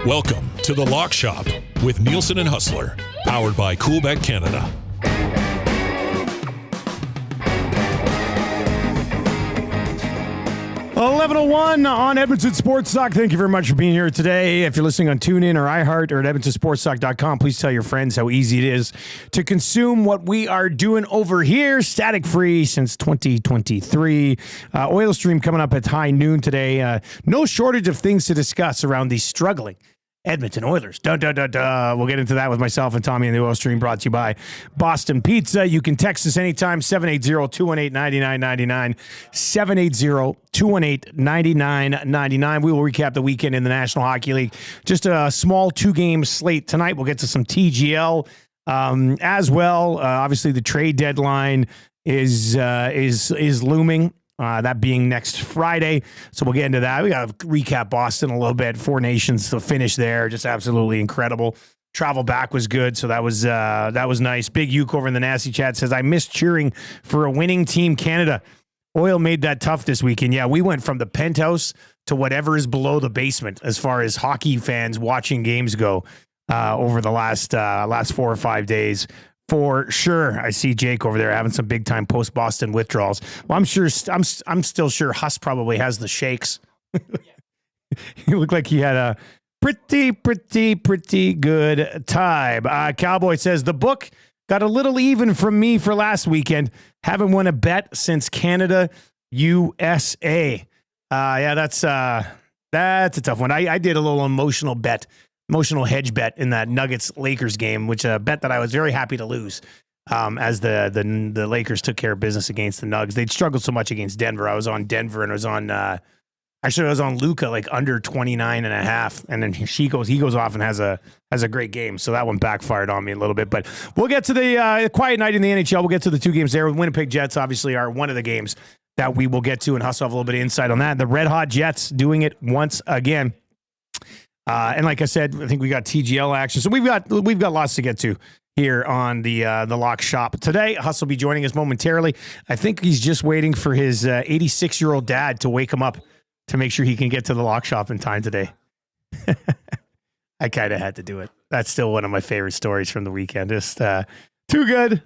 Welcome to The Lock Shop with Nielson and Hustler, powered by Coolbet Canada. .01 on Edmonton Sports Talk. Thank you very much for being here today. If you're listening on TuneIn or iHeart or at EdmontonSportsTalk.com, please tell your friends how easy it is to consume what we are doing over here. Static free since 2023. Oil stream coming up at high noon today. No shortage of things to discuss around the struggling Edmonton Oilers. We'll get into that with myself and Tommy in the Oil Stream, brought to you by Boston Pizza. You can text us anytime, 780-218-9999, 780-218-9999. We will recap the weekend in the National Hockey League. Just a small two-game slate tonight. We'll get to some TGL as well. Obviously, the trade deadline is looming. That being next Friday. So we'll get into that. We got to recap Boston a little bit. Four Nations to finish there. Just absolutely incredible. Travel back was good. So that was nice. Big Uke over in the Nasty Chat says, I miss cheering for a winning Team Canada. Oil made that tough this weekend. Yeah, we went from the penthouse to whatever is below the basement as far as hockey fans watching games go over the last 4 or 5 days. For sure. I see Jake over there having some big time post Boston withdrawals. Well, I'm still sure Huss probably has the shakes. He looked like he had a pretty good time. Cowboy says the book got a little even from me for last weekend. Haven't won a bet since Canada, USA. Yeah, that's a tough one. I did a little emotional hedge bet in that Nuggets-Lakers game, which a bet that I was very happy to lose as the Lakers took care of business against the Nugs. They'd struggled so much against Denver. I was on Denver and I was on Luka like under 29.5. And then he goes off and has a great game. So that one backfired on me a little bit. But we'll get to the quiet night in the NHL. We'll get to the two games there. Winnipeg Jets obviously are one of the games that we will get to, and Hustle have a little bit of insight on that. The Red Hot Jets doing it once again. And like I said, I think we got TGL action. So we've got lots to get to here on the Lock Shop today. Huss will be joining us momentarily. I think he's just waiting for his 86-year-old dad to wake him up to make sure he can get to the Lock Shop in time today. I kind of had to do it. That's still one of my favorite stories from the weekend. Just too good.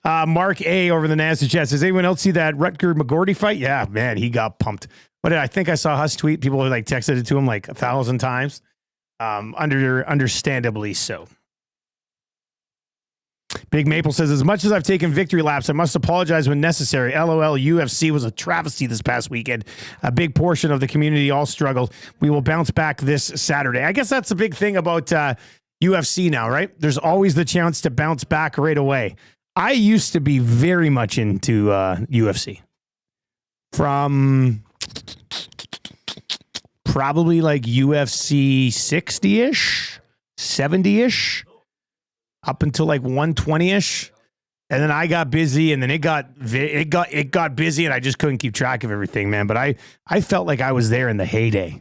Mark A. over the Nasty Chat says, anyone else see that Rutger McGordy fight? Yeah, man, he got pumped. But I think I saw Huss tweet. People were like texted it to him like 1,000 times. Understandably so. Big Maple says, as much as I've taken victory laps, I must apologize when necessary. LOL, UFC was a travesty this past weekend. A big portion of the community all struggled. We will bounce back this Saturday. I guess that's the big thing about UFC now, right? There's always the chance to bounce back right away. I used to be very much into UFC. From probably like UFC 60-ish, 70-ish, up until like 120-ish. And then I got busy, and then it got busy, and I just couldn't keep track of everything, man. But I felt like I was there in the heyday.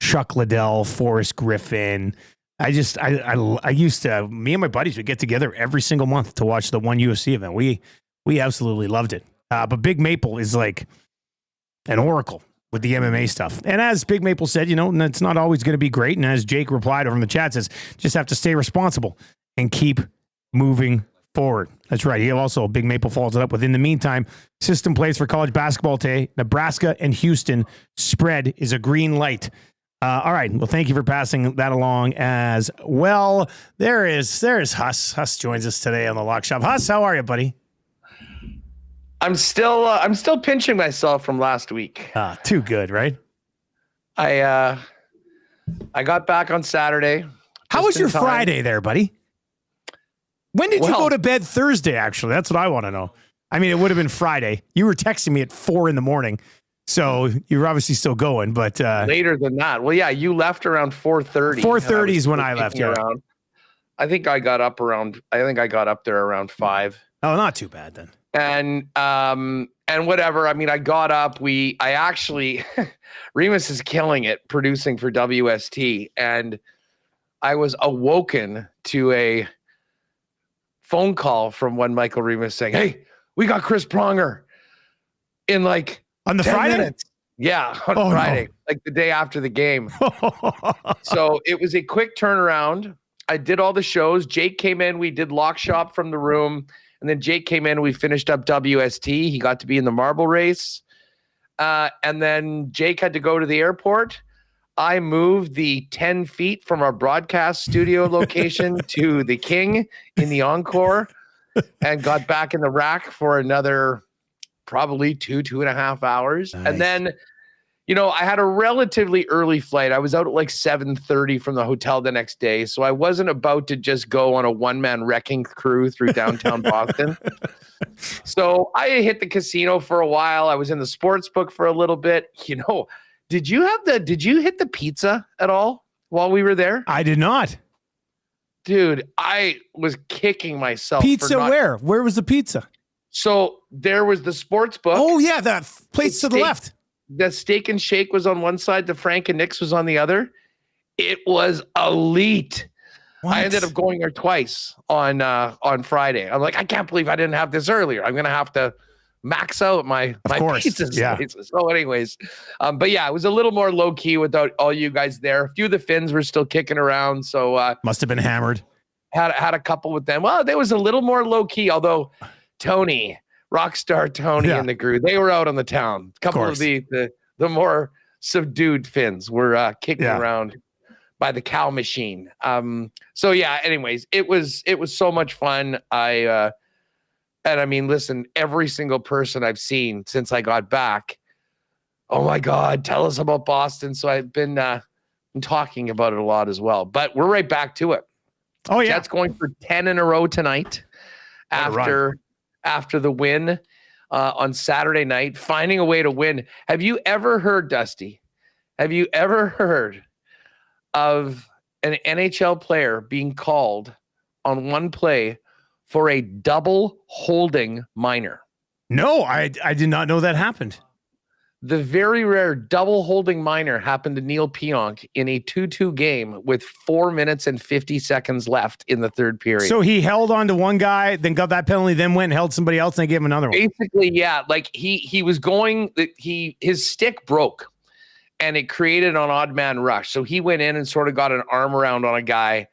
Chuck Liddell, Forrest Griffin. I used to, me and my buddies would get together every single month to watch the one UFC event. We absolutely loved it. But Big Maple is like an oracle with the MMA stuff. And as Big Maple said, it's not always going to be great. And as Jake replied over in the chat, says, just have to stay responsible and keep moving forward. That's right. He also, Big Maple follows it up with, in the meantime, system plays for college basketball today. Nebraska and Houston spread is a green light. All right. Well, thank you for passing that along as well. There's Huss. Huss joins us today on the Lock Shop. Huss, how are you, buddy? I'm still pinching myself from last week. Too good, right? I got back on Saturday. How was your Friday there, buddy? When did you go to bed Thursday, actually? That's what I want to know. I mean, it would have been Friday. You were texting me at 4 a.m, so you were obviously still going, but later than that. Well, yeah, you left around 4:30. 4:30 is when I left. Yeah. I think I got up there around 5. Oh, not too bad then. And whatever. I mean, I got up. I actually, Remus is killing it producing for WST. And I was awoken to a phone call from one Michael Remus saying, hey, we got Chris Pronger in like on the 10 Friday minutes. Yeah, on Friday, like the day after the game. So it was a quick turnaround. I did all the shows. Jake came in. We did Lock Shop from the room. And then Jake came in. We finished up WST. He got to be in the marble race. And then Jake had to go to the airport. I moved the 10 feet from our broadcast studio location to the King in the Encore and got back in the rack for another probably 2.5 hours. Nice. And then, I had a relatively early flight. I was out at like 7:30 from the hotel the next day. So I wasn't about to just go on a one-man wrecking crew through downtown Boston. So I hit the casino for a while. I was in the sports book for a little bit. Did you hit the pizza at all while we were there? I did not. Dude, I was kicking myself. Pizza where? Where was the pizza? So there was the sports book. Oh, yeah, that place to the left. The Steak and Shake was on one side. The Frank and Nick's was on the other. It was elite. What? I ended up going there twice on Friday. I'm like, I can't believe I didn't have this earlier. I'm going to have to max out my pizzas. Yeah. So anyways, but yeah, it was a little more low key without all you guys there. A few of the Finns were still kicking around. So must have been hammered. Had a couple with them. Well, there was a little more low key, although Tony, Rockstar Tony and the crew, they were out on the town. A couple of the more subdued Finns were kicking around by the cow machine. So yeah, anyways, it was so much fun. And I mean, listen, every single person I've seen since I got back, oh my God, tell us about Boston. So I've been talking about it a lot as well. But we're right back to it. Oh yeah, Jets going for 10 in a row tonight after the win on Saturday night, finding a way to win. Have you ever heard, Dusty? Have you ever heard of an NHL player being called on one play for a double holding minor? No, I did not know that happened. The very rare double holding minor happened to Neil Pionk in a 2-2 game with 4 minutes and 50 seconds left in the third period. So he held on to one guy, then got that penalty, then went and held somebody else, and they gave him another one. Basically, yeah. Like he was going, his stick broke and it created an odd man rush. So he went in and sort of got an arm around on a guy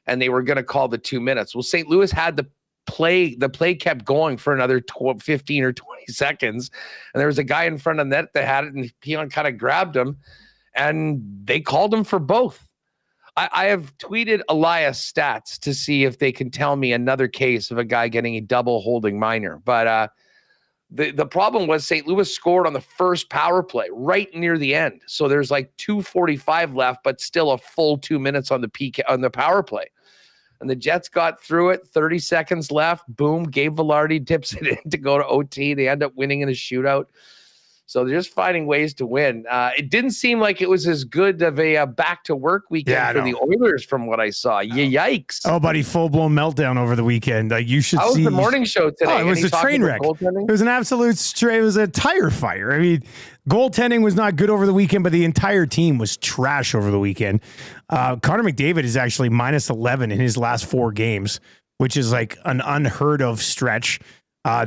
and they were going to call the 2 minutes. Well, St. Louis had the play kept going for another 15 or 20 seconds. And there was a guy in front of net that had it, and Pionk kind of grabbed him, and they called him for both. I have tweeted Elias stats to see if they can tell me another case of a guy getting a double holding minor. But the problem was St. Louis scored on the first power play right near the end. So there's like 2:45 left, but still a full 2 minutes on the power play. And the Jets got through it, 30 seconds left. Boom, Gabe Velarde tips it in to go to OT. They end up winning in a shootout. So they're just finding ways to win. It didn't seem like it was as good of a back-to-work weekend for the Oilers from what I saw. Yikes. Oh, buddy, full-blown meltdown over the weekend. You should see. How was the morning show today? Oh, it was a train wreck. It was an absolute it was a tire fire. I mean, goaltending was not good over the weekend, but the entire team was trash over the weekend. Connor McDavid is actually -11 in his last 4 games, which is like an unheard of stretch.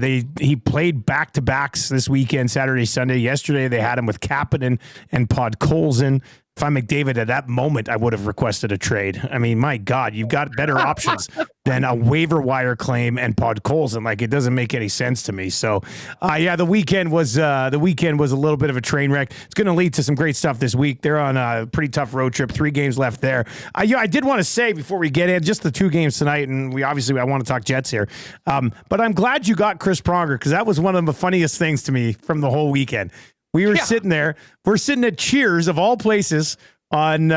He played back-to-backs this weekend, Saturday, Sunday. Yesterday, they had him with Kapanen and Podkolzin. If I'm McDavid at that moment, I would have requested a trade. I mean, my God, you've got better options than a waiver wire claim and Podkolzin. Like, it doesn't make any sense to me. So, the weekend was a little bit of a train wreck. It's going to lead to some great stuff this week. They're on a pretty tough road trip. 3 games left there. I did want to say before we get in, just the 2 games tonight, and I want to talk Jets here. But I'm glad you got Chris Pronger, because that was one of the funniest things to me from the whole weekend. We were sitting there. We're sitting at Cheers of all places on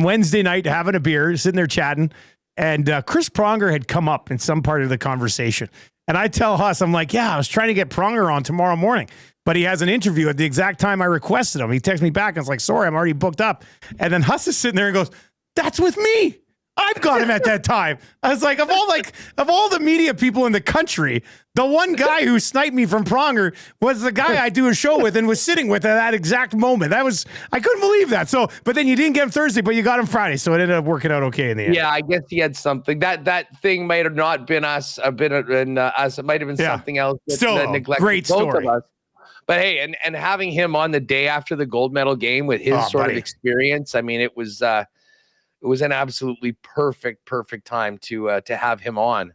Wednesday night having a beer, sitting there chatting, and Chris Pronger had come up in some part of the conversation. And I tell Huss, I'm like, I was trying to get Pronger on tomorrow morning, but he has an interview at the exact time I requested him. He texted me back and I was like, sorry, I'm already booked up. And then Huss is sitting there and goes, that's with me. I've got him at that time. I was like, of all the media people in the country, the one guy who sniped me from Pronger was the guy I do a show with and was sitting with at that exact moment. I couldn't believe that. So, but then you didn't get him Thursday, but you got him Friday. So it ended up working out okay in the end. Yeah, I guess he had something. That thing might have not been us, us. It might have been something else. Still, that neglected great story. Both of us. But hey, and having him on the day after the gold medal game with his of experience, I mean, it was an absolutely perfect time to have him on.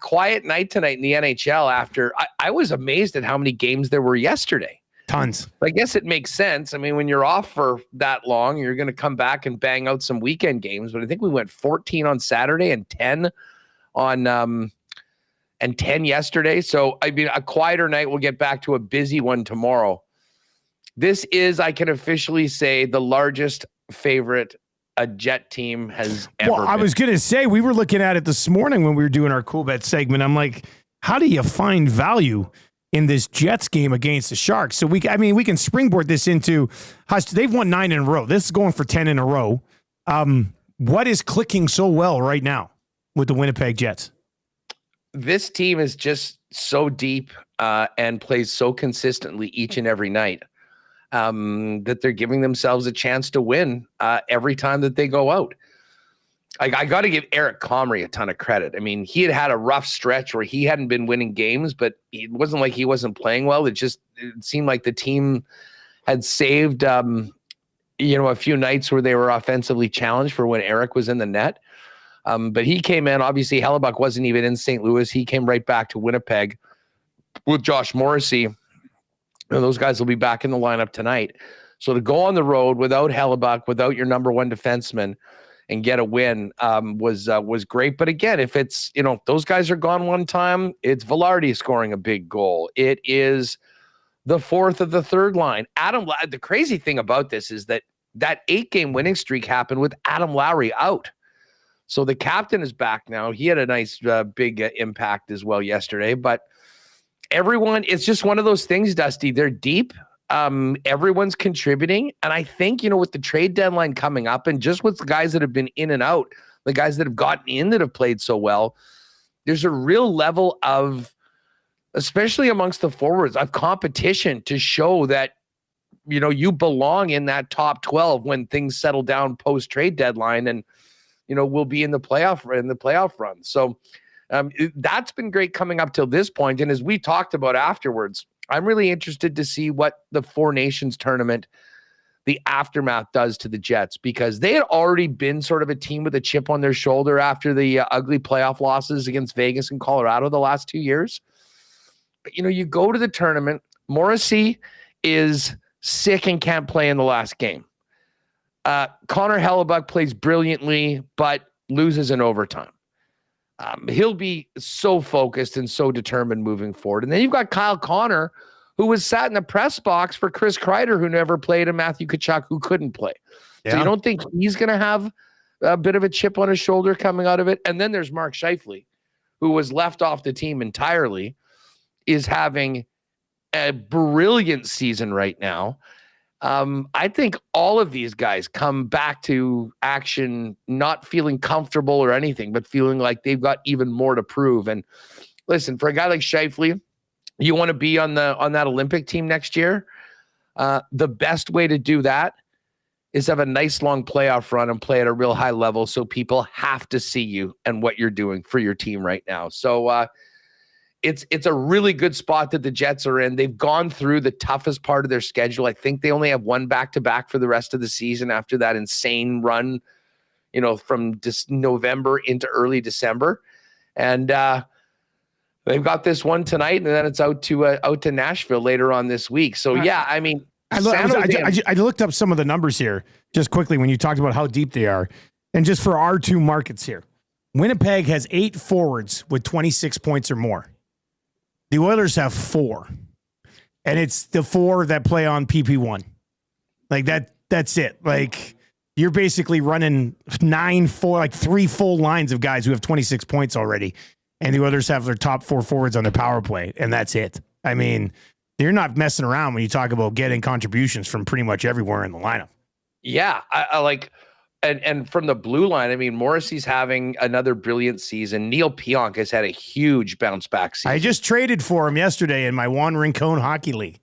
Quiet night tonight in the NHL after I was amazed at how many games there were yesterday. Tons. I guess it makes sense. I mean, when you're off for that long, you're going to come back and bang out some weekend games. But I think we went 14 on Saturday and 10 on and 10 yesterday. So I mean, a quieter night. We'll get back to a busy one tomorrow. This is, I can officially say, the largest favorite a Jet team has ever been. I was going to say, we were looking at it this morning when we were doing our Coolbet segment. I'm like, how do you find value in this Jets game against the Sharks? So we can springboard this into, they've won 9 in a row. This is going for 10 in a row. What is clicking so well right now with the Winnipeg Jets? This team is just so deep and plays so consistently each and every night that they're giving themselves a chance to win every time that they go out. I got to give Eric Comrie a ton of credit. I mean, he had a rough stretch where he hadn't been winning games, but it wasn't like he wasn't playing well. It seemed like the team had saved, a few nights where they were offensively challenged for when Eric was in the net. But he came in, obviously Hellebuck wasn't even in St. Louis. He came right back to Winnipeg with Josh Morrissey. And those guys will be back in the lineup tonight. So to go on the road without Hellebuck, without your number one defenseman, and get a win was great. But again, if it's, those guys are gone one time, it's Velarde scoring a big goal. It is the fourth of the third line. The crazy thing about this is that 8-game winning streak happened with Adam Lowry out. So the captain is back now. He had a nice big impact as well yesterday. But everyone, it's just one of those things, Dusty. They're deep. Everyone's contributing. And I think, with the trade deadline coming up and just with the guys that have been in and out, the guys that have gotten in that have played so well, there's a real level of, especially amongst the forwards, of competition to show that, you belong in that top 12 when things settle down post trade deadline and, we'll be in the playoff run. So that's been great coming up till this point. And as we talked about afterwards, I'm really interested to see what the Four Nations tournament, the aftermath, does to the Jets, because they had already been sort of a team with a chip on their shoulder after the ugly playoff losses against Vegas and Colorado the last 2 years. But, you go to the tournament, Morrissey is sick and can't play in the last game. Connor Hellebuck plays brilliantly, but loses in overtime. He'll be so focused and so determined moving forward. And then you've got Kyle Connor, who was sat in the press box for Chris Kreider, who never played, and Matthew Tkachuk, who couldn't play. Yeah. So you don't think he's going to have a bit of a chip on his shoulder coming out of it? And then there's Mark Scheifele, who was left off the team entirely, is having a brilliant season right now. I think all of these guys come back to action not feeling comfortable or anything, but feeling like they've got even more to prove. And listen, for a guy like Scheifele, you want to be on that Olympic team next year. The best way to do that is have a nice long playoff run and play at a real high level, so people have to see you and what you're doing for your team right now. So it's a really good spot that the Jets are in. They've gone through the toughest part of their schedule. I think they only have one back-to-back for the rest of the season after that insane run, from November into early December. And they've got this one tonight, and then it's out to Nashville later on this week. So, yeah, I mean, I looked up some of the numbers here just quickly when you talked about how deep they are. And just for our two markets here, Winnipeg has 8 forwards with 26 points or more. The Oilers have 4, and it's the 4 that play on PP1. Like that's it. Like you're basically running 3 full lines of guys who have 26 points already, and the Oilers have their top 4 forwards on their power play, and that's it. I mean, you're not messing around when you talk about getting contributions from pretty much everywhere in the lineup. Yeah, I like. And from the blue line, I mean, Morrissey's having another brilliant season. Neil Pionk has had a huge bounce back season. I just traded for him yesterday in my Juan Rincon Hockey League.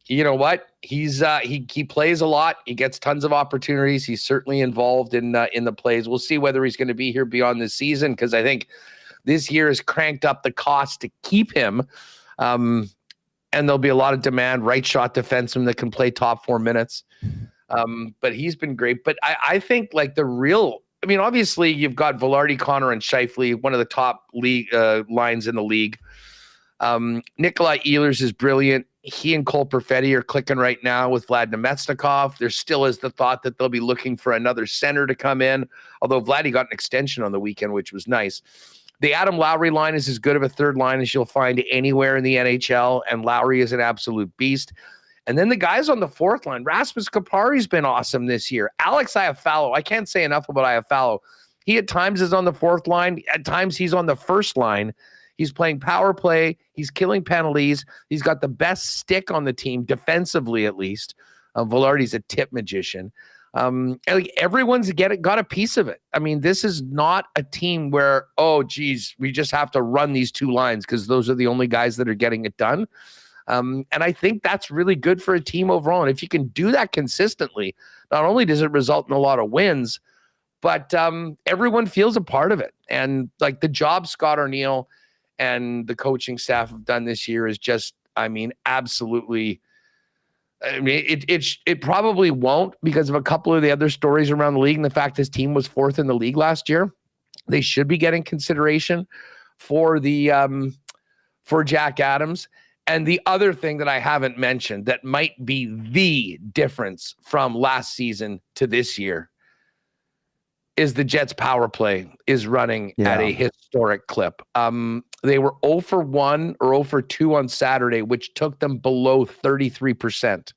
You know what? He's he plays a lot. He gets tons of opportunities. He's certainly involved in the plays. We'll see whether he's going to be here beyond this season, because I think this year has cranked up the cost to keep him. And there'll be a lot of demand, right shot defenseman that can play top 4 minutes. But he's been great. But I think like obviously you've got Velarde, Connor, and Scheifele, one of the top league lines in the league. Nikolai Ehlers is brilliant. He and Cole Perfetti are clicking right now with Vlad Nemetsnikov. There still is the thought that they'll be looking for another center to come in, although Vladdy got an extension on the weekend, which was nice. The Adam Lowry line is as good of a third line as you'll find anywhere in the NHL, and Lowry is an absolute beast. And then the guys on the fourth line, Rasmus Kupari's been awesome this year. Alex Iafallo, I can't say enough about Iafallo. He at times is on the fourth line. At times he's on the first line. He's playing power play. He's killing penalties. He's got the best stick on the team, defensively at least. Velarde's a tip magician. Like everyone's got a piece of it. I mean, this is not a team where, oh, geez, we just have to run these two lines because those are the only guys that are getting it done. And I think that's really good for a team overall. And if you can do that consistently, not only does it result in a lot of wins, but everyone feels a part of it. And like the job Scott Arniel and the coaching staff have done this year is just, I mean, absolutely. I mean, it probably won't because of a couple of the other stories around the league and the fact his team was 4th in the league last year. They should be getting consideration for for Jack Adams. And the other thing that I haven't mentioned that might be the difference from last season to this year is the Jets power play is running at a historic clip. They were 0 for 1 or 0 for 2 on Saturday, which took them below 33%.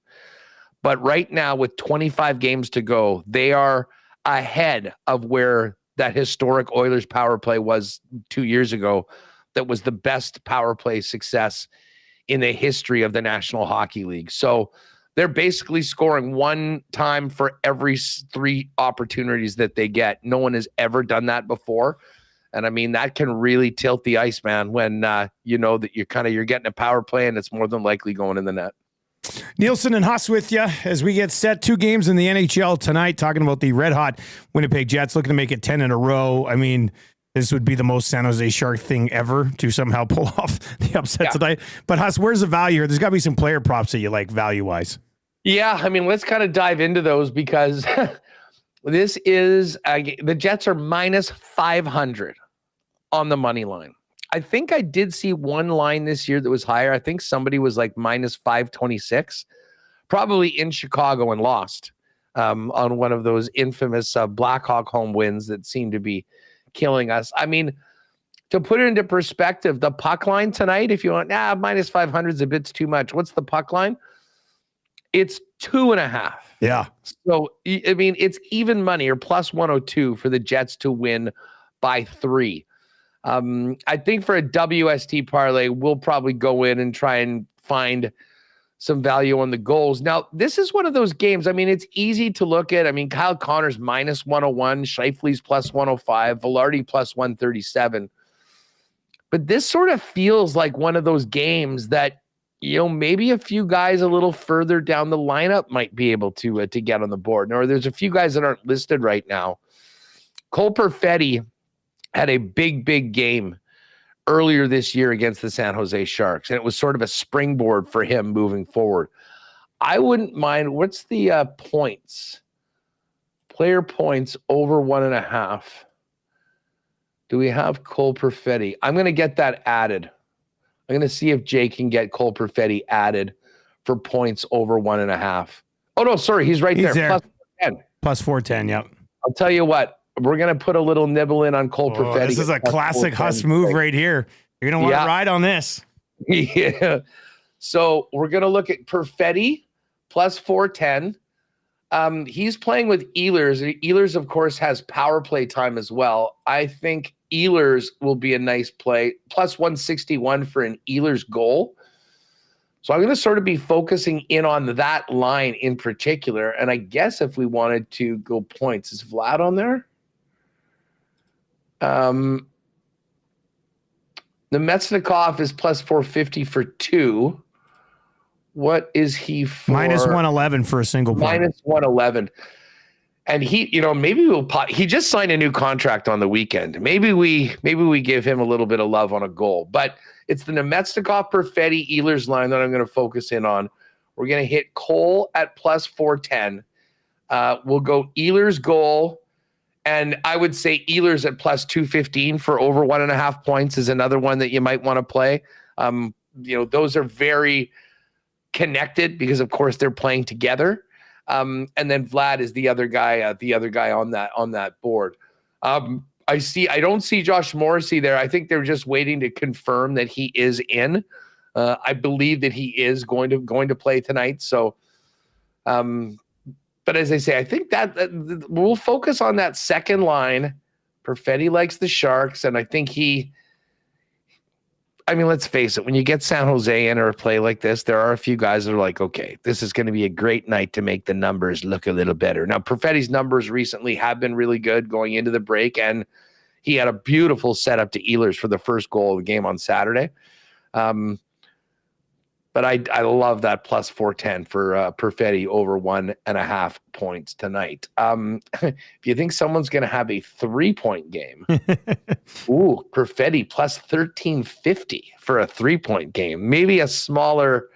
But right now, with 25 games to go, they are ahead of where that historic Oilers power play was 2 years ago. That was the best power play success in the history of the National Hockey League. So they're basically scoring one time for every 3 opportunities that they get. No one has ever done that before. And I mean, that can really tilt the ice, man, when you know that you're getting a power play and it's more than likely going in the net. Nielson and Huss with you as we get set. 2 games in the NHL tonight, talking about the red-hot Winnipeg Jets looking to make it 10 in a row. I mean, this would be the most San Jose Shark thing ever to somehow pull off the upset tonight. But Huss, where's the value here? There's got to be some player props that you like value-wise. Yeah, I mean, let's kind of dive into those because this is the Jets are minus 500 on the money line. I think I did see one line this year that was higher. I think somebody was like minus 526, probably in Chicago and lost on one of those infamous Blackhawk home wins that seem to be killing us. I mean, to put it into perspective, the puck line tonight, if you want, minus 500 is a bit too much. What's the puck line? It's 2.5. Yeah. So, I mean, it's even money or plus 102 for the Jets to win by 3. I think for a WST parlay, we'll probably go in and try and find some value on the goals. Now, this is one of those games. I mean, it's easy to look at. I mean, Kyle Connor's minus 101, Scheifele's plus 105, Velarde plus 137. But this sort of feels like one of those games that, you know, maybe a few guys a little further down the lineup might be able to get on the board. Or there's a few guys that aren't listed right now. Cole Perfetti had a big game earlier this year against the San Jose Sharks, and it was sort of a springboard for him moving forward. I wouldn't mind. What's the points? Player points over 1.5. Do we have Cole Perfetti? I'm going to get that added. I'm going to see if Jay can get Cole Perfetti added for points over 1.5. Oh, no, sorry. He's right there. Plus 410. Plus 410, yep. I'll tell you what. We're going to put a little nibble in on Cole Perfetti. This is a classic Huss move right here. You're going to want to ride on this. Yeah. So we're going to look at Perfetti plus 410. He's playing with Ehlers. Ehlers, of course, has power play time as well. I think Ehlers will be a nice play. Plus 161 for an Ehlers goal. So I'm going to sort of be focusing in on that line in particular. And I guess if we wanted to go points, is Vlad on there? The Nemetsnikov is plus 450 for 2. What is he for? Minus 111 for a single point. Minus 111. And he, maybe he just signed a new contract on the weekend. Maybe we give him a little bit of love on a goal. But it's the Nemestikov, Perfetti, Ehlers line that I'm going to focus in on. We're going to hit Cole at plus 410. We'll go Ehlers goal. And I would say Ehlers at plus 215 for over 1.5 points is another one that you might want to play. Those are very connected because, of course, they're playing together. And then Vlad is the other guy on that board. I don't see Josh Morrissey there. I think they're just waiting to confirm that he is in. I believe that he is going to play tonight. So, but as I say, I think that we'll focus on that second line. Perfetti likes the Sharks, and I think let's face it, when you get San Jose in or a play like this, there are a few guys that are like, okay, this is going to be a great night to make the numbers look a little better. Now, Perfetti's numbers recently have been really good going into the break, and he had a beautiful setup to Ehlers for the first goal of the game on Saturday. But I love that plus 410 for Perfetti over 1.5 points tonight. If you think someone's going to have a 3-point game, Perfetti plus 1350 for a 3-point game. Maybe a smaller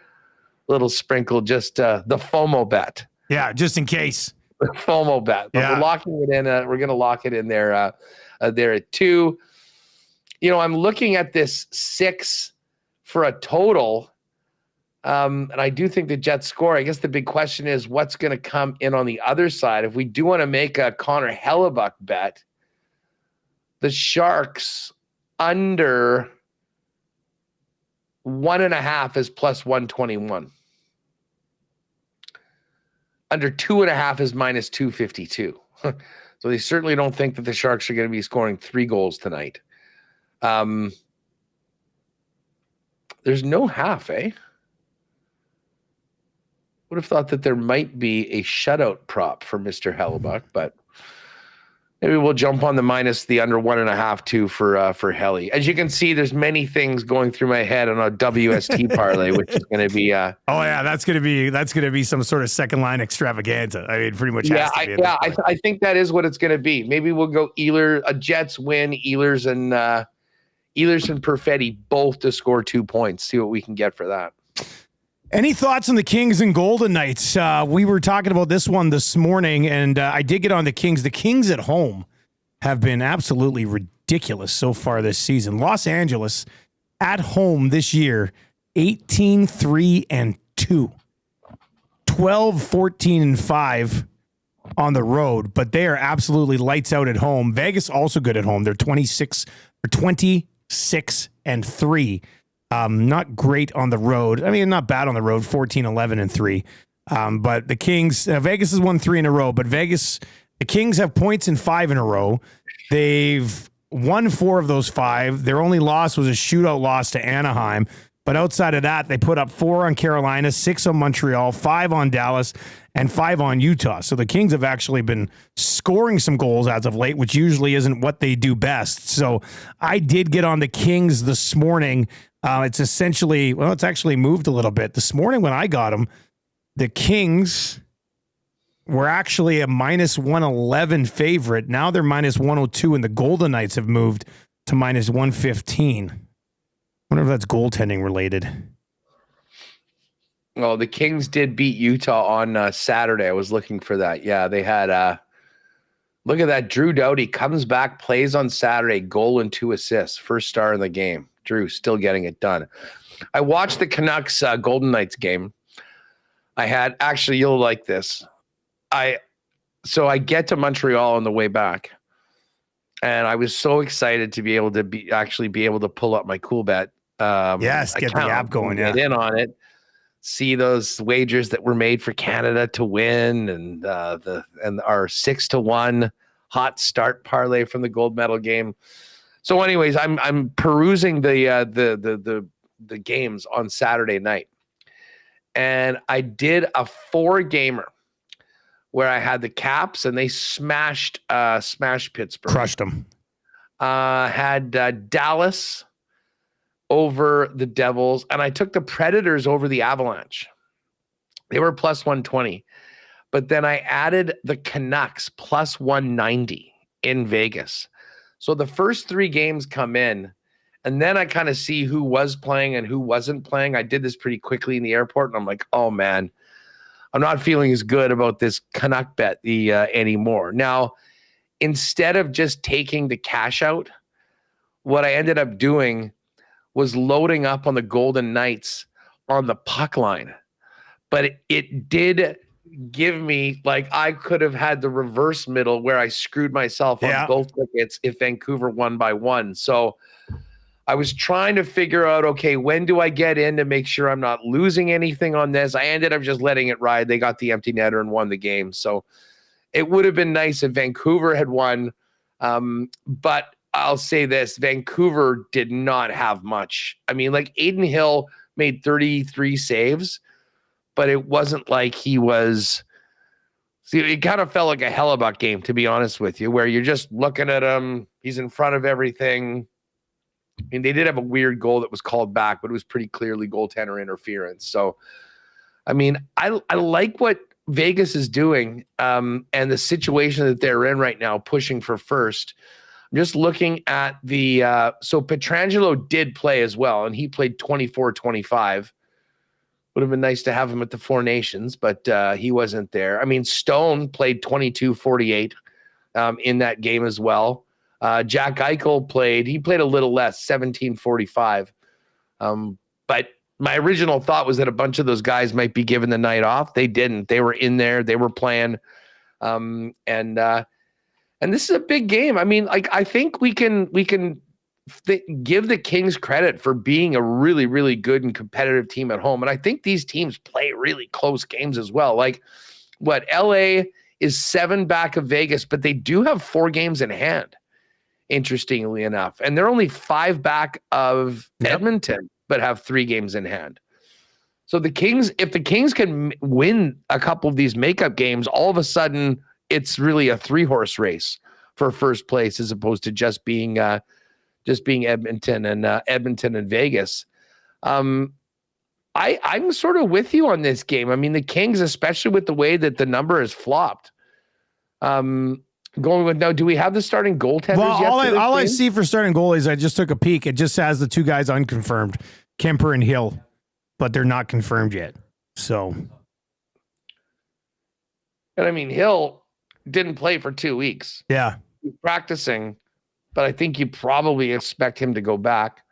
little sprinkle, just the FOMO bet. Yeah, just in case. The FOMO bet. But we're locking it in. We're going to lock it in there at 2. I'm looking at this 6 for a total. And I do think the Jets score. I guess the big question is what's going to come in on the other side. If we do want to make a Connor Hellebuck bet, the Sharks under 1.5 is plus 121. Under 2.5 is minus 252. So they certainly don't think that the Sharks are going to be scoring 3 goals tonight. There's no half, eh? Would have thought that there might be a shutout prop for Mr. Hellebuck, but maybe we'll jump on the under 1.5 too for Helly. As you can see, there's many things going through my head on a WST parlay, which is going to be. That's going to be some sort of second line extravaganza. I mean, pretty much. Has to be I think that is what it's going to be. Maybe we'll go a Jets win, Ehlers and Perfetti both to score 2 points. See what we can get for that. Any thoughts on the Kings and Golden Knights? We were talking about this one this morning, and I did get on the Kings. The Kings at home have been absolutely ridiculous so far this season. Los Angeles at home this year, 18-3-2, 12-14-5 on the road, but they are absolutely lights out at home. Vegas also good at home. They're 26-3. Not great on the road. I mean, not bad on the road, 14-11-3. But the Kings, Vegas has won 3 in a row, but the Kings have points in 5 in a row. They've won 4 of those 5. Their only loss was a shootout loss to Anaheim. But outside of that, they put up 4 on Carolina, 6 on Montreal, 5 on Dallas, and 5 on Utah. So the Kings have actually been scoring some goals as of late, which usually isn't what they do best. So I did get on the Kings this morning. It's actually moved a little bit. This morning when I got them, the Kings were actually a minus 111 favorite. Now they're minus 102, and the Golden Knights have moved to minus 115. I wonder if that's goaltending related. Well, the Kings did beat Utah on Saturday. I was looking for that. Yeah, they had look at that. Drew Doughty comes back, plays on Saturday, goal and 2 assists. First star in the game. Drew still getting it done. I watched the Canucks Golden Knights game. You'll like this. So I get to Montreal on the way back, and I was so excited to be able to be able to pull up my Coolbet. Get the app going. Get in on it. See those wagers that were made for Canada to win, and our 6-1 hot start parlay from the gold medal game. So, anyways, I'm perusing the games on Saturday night, and I did a 4-gamer where I had the Caps, and they smashed Pittsburgh, crushed them. Had Dallas over the Devils, and I took the Predators over the Avalanche. They were plus 120. but then I added the Canucks plus 190 in Vegas. So the first 3 games come in, and then I kind of see who was playing and who wasn't playing. I did this pretty quickly in the airport, and I'm like, oh man, I'm not feeling as good about this Canuck bet anymore. Now, instead of just taking the cash out, what I ended up doing was loading up on the Golden Knights on the puck line. But it did give me, like, I could have had the reverse middle where I screwed myself on both tickets if Vancouver won by 1. So I was trying to figure out, okay, when do I get in to make sure I'm not losing anything on this? I ended up just letting it ride. They got the empty netter and won the game. So it would have been nice if Vancouver had won. But I'll say this, Vancouver did not have much. I mean, like, Aiden Hill made 33 saves, but it wasn't like he was – see, it kind of felt like a Hellebuck game, to be honest with you, where you're just looking at him. He's in front of everything. I mean, they did have a weird goal that was called back, but it was pretty clearly goaltender interference. So, I mean, I like what Vegas is doing and the situation that they're in right now, pushing for first. I'm just looking at the so Pietrangelo did play as well, and he played 24-25. Would have been nice to have him at the Four Nations, but he wasn't there. I mean, Stone played 22-48 in that game as well. Jack Eichel played a little less, 17-45. But my original thought was that a bunch of those guys might be given the night off. They didn't. They were in there. They were playing. And this is a big game. I mean, like, I think we can give the Kings credit for being a really, really good and competitive team at home. And I think these teams play really close games as well. Like, what, LA is 7 back of Vegas, but they do have 4 games in hand, interestingly enough. And they're only 5 back of Edmonton, but have 3 games in hand. So the Kings, if the Kings can win a couple of these makeup games, all of a sudden it's really a 3-horse race for first place, as opposed to just being Edmonton and Vegas. I'm sort of with you on this game. I mean, the Kings, especially with the way that the number has flopped. Going with now, do we have the starting goaltenders? Well, all I see for starting goalies, I just took a peek. It just has the 2 guys unconfirmed, Kemper and Hill, but they're not confirmed yet. So, and I mean, Hill didn't play for 2 weeks. Yeah, he's practicing, but I think you probably expect him to go back.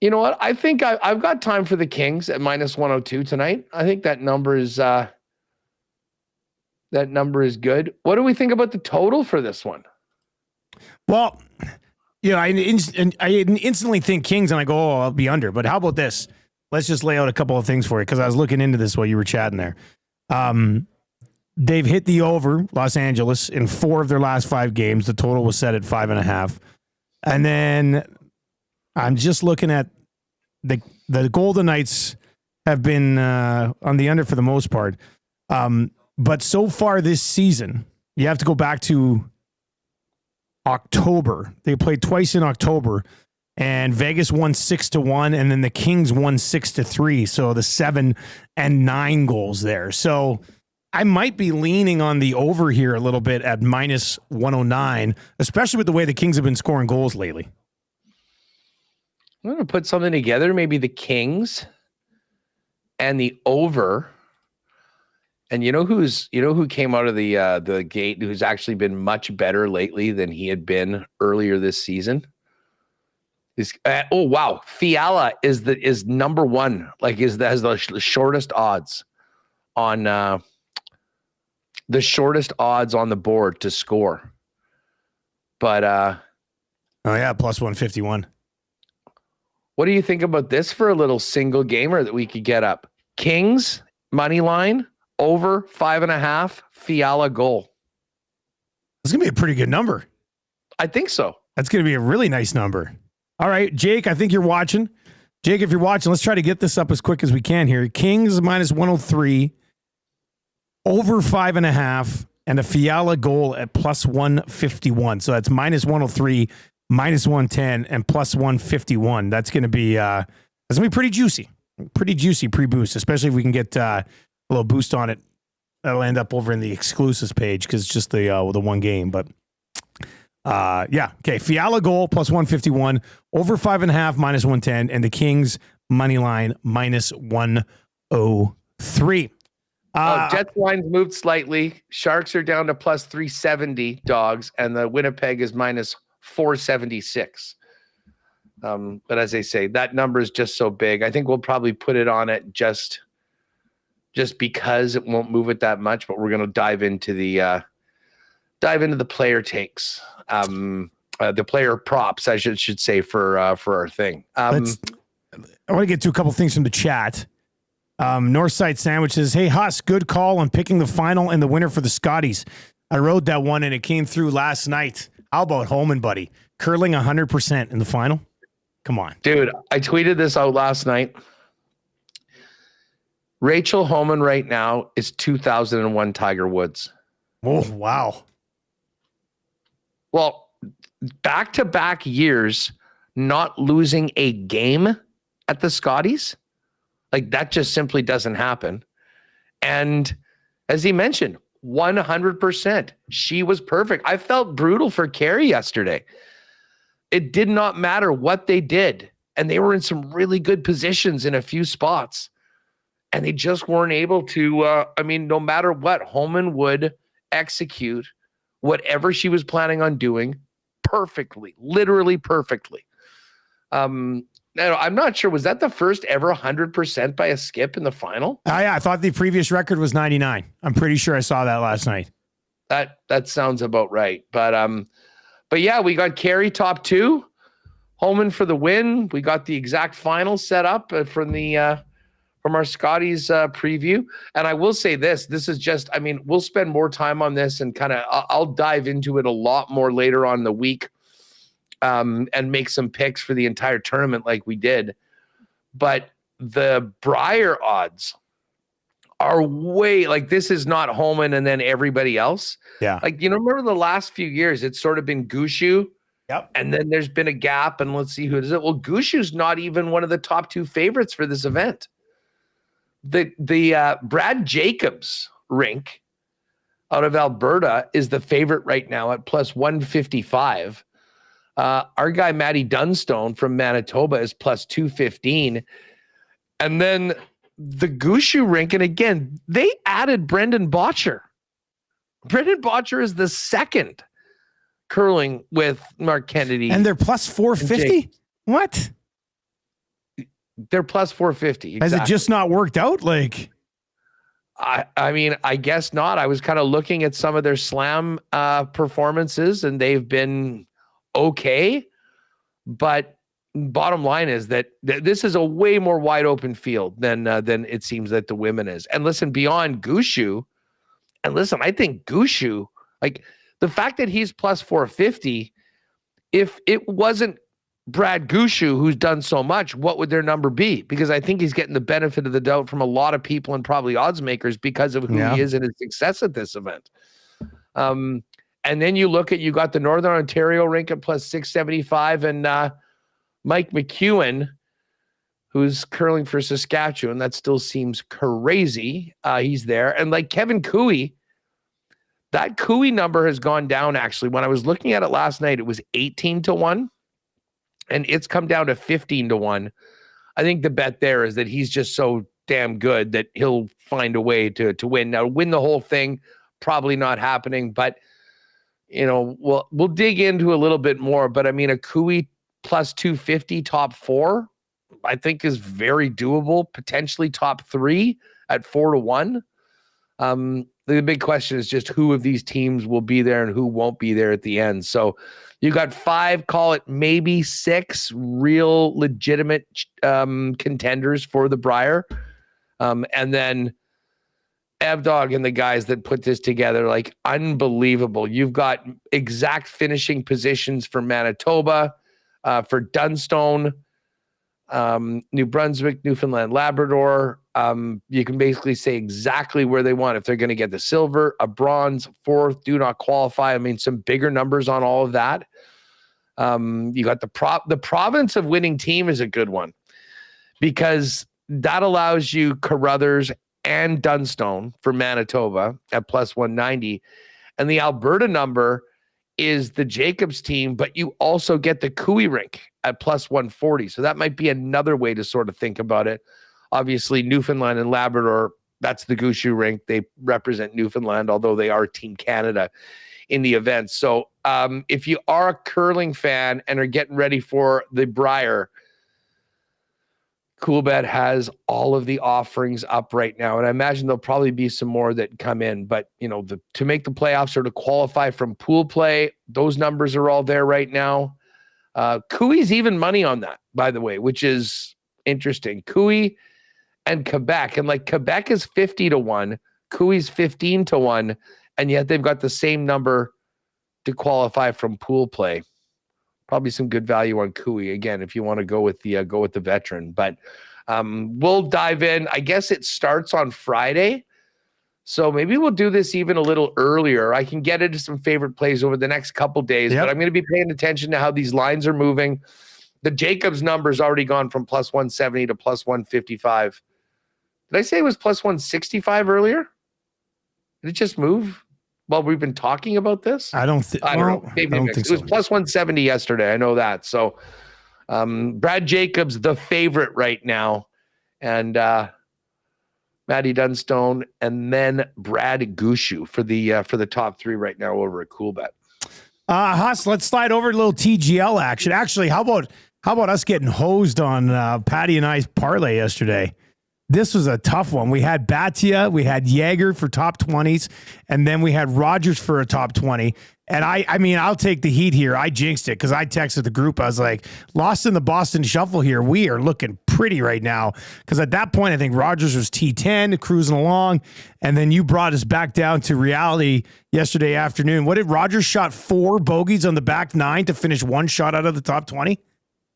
You know what? I think I've got time for the Kings at -102 tonight. I think that number is good. What do we think about the total for this one? Well, you know, I instantly think Kings, and I go, oh, I'll be under. But how about this? Let's just lay out a couple of things for you, because I was looking into this while you were chatting there. They've hit the over, Los Angeles, in 4 of their last 5 games. The total was set at 5.5. And then I'm just looking at the Golden Knights have been on the under for the most part. But so far this season, you have to go back to October. They played twice in October, and Vegas won 6-1, and then the Kings won 6-3. So the 7 and 9 goals there. So I might be leaning on the over here a little bit at -109, especially with the way the Kings have been scoring goals lately. I'm going to put something together, maybe the Kings and the over. And you know who came out of the gate who's actually been much better lately than he had been earlier this season? Fiala is number 1, like has the shortest odds on the board to score. But +151. What do you think about this for a little single gamer that we could get up? Kings money line over 5.5 Fiala goal. It's gonna be a pretty good number. I think so. That's gonna be a really nice number. All right, Jake, I think you're watching. Jake, if you're watching, let's try to get this up as quick as we can here. Kings -103, over 5.5, and a Fiala goal at +151. So that's -103, -110, and +151. That's going to be pretty juicy pre-boost, especially if we can get a little boost on it that'll end up over in the exclusives page because it's just the one game. But yeah, okay. Fiala goal plus 151, over 5.5 minus 110, and the Kings money line minus 103. Jets lines moved slightly. Sharks are down to plus 370 dogs, and the Winnipeg is minus 476. But as I say, that number is just so big. I think we'll probably put it on it just because it won't move it that much. But we're going to dive into the player takes, the player props, I should say, for our thing. I want to get to a couple things from the chat. Northside Sandwich says, hey, Huss, good call on picking the final and the winner for the Scotties. I rode that one and it came through last night. How about Holman, buddy? Curling 100% in the final? Come on. Dude, I tweeted this out last night. Rachel Homan right now is 2001 Tiger Woods. Oh, wow. Well, back-to-back years not losing a game at the Scotties. Like, that just simply doesn't happen. And as he mentioned, 100%. She was perfect. I felt brutal for Carrie yesterday. It did not matter what they did. And they were in some really good positions in a few spots. And they just weren't able to, no matter what, Holman would execute whatever she was planning on doing perfectly, literally perfectly. I'm not sure. Was that the first ever 100% by a skip in the final? Yeah, I thought the previous record was 99. I'm pretty sure I saw that last night. That sounds about right. But yeah, we got Carey top 2, Holman for the win. We got the exact final set up from our Scotties preview. And I will say this is just, we'll spend more time on this and I'll dive into it a lot more later on in the week. And make some picks for the entire tournament like we did. But the Brier odds are way, like, this is not Holman and then everybody else. Yeah. Like, remember the last few years, it's sort of been Gushu. Yep. And then there's been a gap, and let's see who it is. Well, Gushu's not even one of the top 2 favorites for this event. The Brad Jacobs rink out of Alberta is the favorite right now at plus 155. Our guy, Matty Dunstone from Manitoba, is plus 215. And then the Gushu rink, and again, they added Brendan Botcher. Brendan Botcher is the second curling with Mark Kennedy. And they're plus 450? What? They're plus 450. Exactly. Has it just not worked out? Like, I guess not. I was kind of looking at some of their slam performances, and they've been okay, but bottom line is that this is a way more wide open field than it seems that the women is. And listen, beyond Gushu, I think Gushu, like, the fact that he's plus 450, if it wasn't Brad Gushu who's done so much, what would their number be? Because I think he's getting the benefit of the doubt from a lot of people and probably odds makers because of who he is and his success at this event. And then you got the Northern Ontario rink at plus 675, and Mike McEwen, who's curling for Saskatchewan. That still seems crazy. He's there. And like Kevin Cooey, that Cooey number has gone down, actually. When I was looking at it last night, it was 18-1, and it's come down to 15-1. I think the bet there is that he's just so damn good that he'll find a way to win. Now, win the whole thing, probably not happening, but we'll dig into a little bit more, but a Cooey plus 250 top 4, I think is very doable, potentially top 3 at 4-1. The big question is just who of these teams will be there and who won't be there at the end. So you got 5, call it maybe 6 real legitimate contenders for the Brier. And then Evdog and the guys that put this together, like, unbelievable. You've got exact finishing positions for Manitoba, for Dunstone, New Brunswick, Newfoundland, Labrador. You can basically say exactly where they want. If they're going to get the silver, a bronze, 4th, do not qualify. Some bigger numbers on all of that. You got the province of winning team is a good one because that allows you Carruthers and Dunstone for Manitoba at plus 190. And the Alberta number is the Jacobs team, but you also get the Cooey rink at plus 140. So that might be another way to sort of think about it. Obviously, Newfoundland and Labrador, that's the Gushu rink. They represent Newfoundland, although they are Team Canada in the event. So if you are a curling fan and are getting ready for the Brier, Coolbet has all of the offerings up right now. And I imagine there'll probably be some more that come in. But, to make the playoffs or to qualify from pool play, those numbers are all there right now. Cooey's even money on that, by the way, which is interesting. Cooey and Quebec. And Quebec is 50-1. Cooey's 15-1. And yet they've got the same number to qualify from pool play. Probably some good value on Cooey again if you want to go with the veteran. But we'll dive in. I guess it starts on Friday, so maybe we'll do this even a little earlier. I can get into some favorite plays over the next couple days, but I'm going to be paying attention to how these lines are moving. The Jacobs number's already gone from plus 170 to plus 155. Did I say it was plus 165 earlier? Did it just move? Well, we've been talking about this. I don't know. Maybe it was plus 170 yesterday. I know that. So, Brad Jacobs, the favorite right now, and Matty Dunstone, and then Brad Gushu for the top three right now over at Coolbet. Huss, let's slide over to a little TGL action. Actually, how about us getting hosed on Patty and I's parlay yesterday? This was a tough one. We had Batia, we had Jaeger for top 20s, and then we had Rogers for a top 20. And I mean, I'll take the heat here. I jinxed it because I texted the group. I was like, lost in the Boston Shuffle here. We are looking pretty right now. Because at that point, I think Rogers was T10, cruising along. And then you brought us back down to reality yesterday afternoon. What did Rogers shot 4 bogeys on the back 9 to finish 1 shot out of the top 20?